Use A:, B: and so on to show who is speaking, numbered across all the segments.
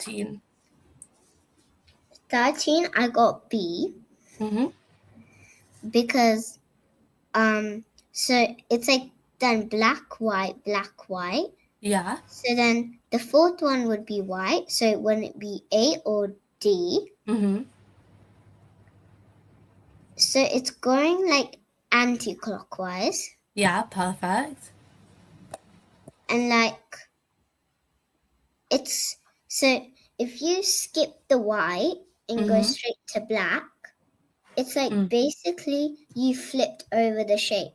A: 13.
B: 13, I got B. Because so it's like then black, white, black, white.
A: Yeah.
B: So then the fourth one would be white. So it wouldn't be A or D. So it's going like anti-clockwise.
A: Yeah, perfect.
B: And like it's so if you skip the white and go straight to black, it's like basically you flipped over the shape.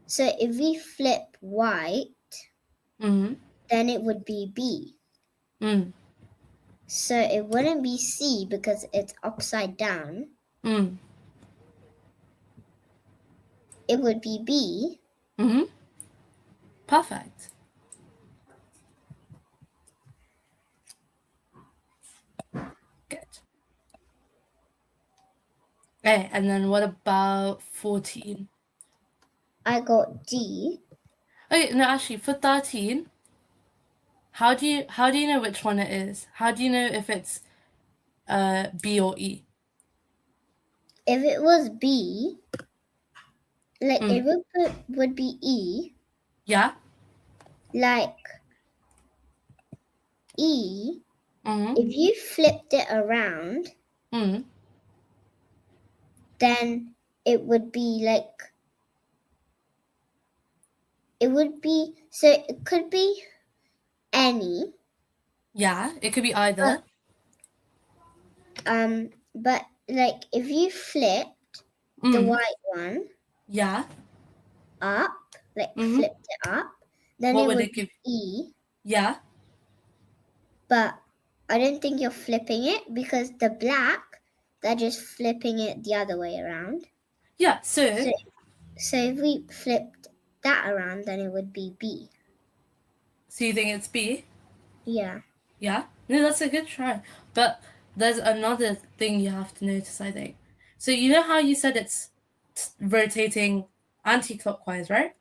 B: So if we flip white, then it would be B. So it wouldn't be C because it's upside down. It would be B.
A: Perfect. Good. Okay, and then what about 14?
B: I got D.
A: Okay, no, actually, for 13, how do you know which one it is? How do you know if it's B or E?
B: If it was B, like if it would be E.
A: Yeah.
B: Like E, if you flipped it around, then it would be like, it would be, so it could be any.
A: Yeah, it could be either.
B: But like if you flipped the white one up, like flipped it up, then
A: What
B: it
A: would
B: would
A: it give?
B: be E.
A: Yeah.
B: But I don't think you're flipping it because the black, they're just flipping it the other way around.
A: Yeah, so
B: if we flipped that around, then it would be B.
A: So you think it's B?
B: Yeah.
A: Yeah? No, that's a good try. But there's another thing you have to notice, I think. So you know how you said it's rotating anti-clockwise, right?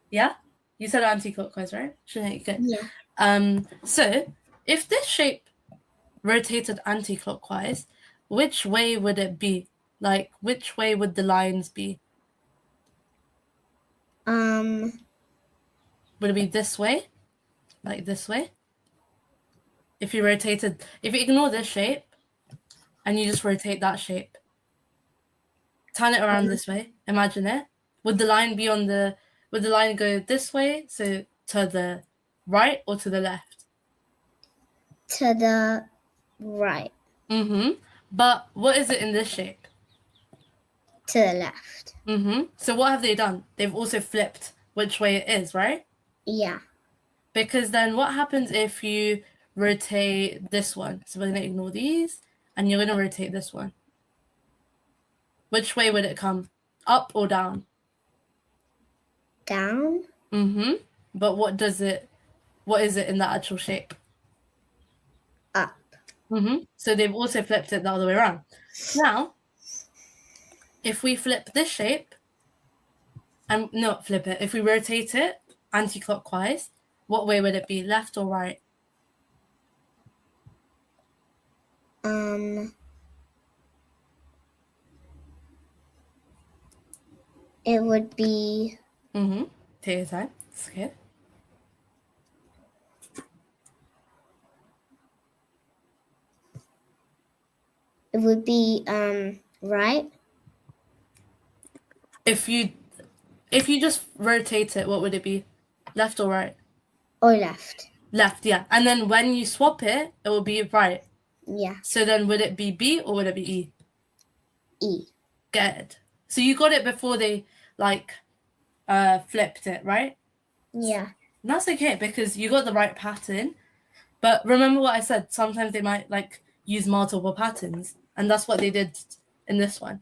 A: Yeah? You said anti-clockwise, right? Shouldn't it? Good.
B: Yeah.
A: So if this shape rotated anti-clockwise, which way would it be? Like, which way would the lines be? Would it be this way? Like this way? If you ignore this shape and you just rotate that shape, turn it around this way, imagine it. Would the line go this way, so to the right or to the left?
B: To the right.
A: But what is it in this shape?
B: To the left.
A: So what have they done? They've also flipped which way it is, right?
B: Yeah.
A: Because then what happens if you rotate this one? So we're going to ignore these, and you're going to rotate this one. Which way would it come? Up or down?
B: Down.
A: But what is it in the actual shape?
B: Up.
A: So they've also flipped it the other way around. Now, if we flip this shape, and not flip it, if we rotate it anti-clockwise, what way would it be? Left or right?
B: It would be.
A: Take your time. It's okay.
B: It would be right.
A: If you just rotate it, what would it be? Left or right?
B: Or left.
A: Left, yeah. And then when you swap it, it will be right.
B: Yeah.
A: So then would it be B or would it be E?
B: E.
A: Good. So you got it before they flipped it, right?
B: Yeah.
A: And that's okay because you got the right pattern. But remember what I said, sometimes they might use multiple patterns, and that's what they did in this one.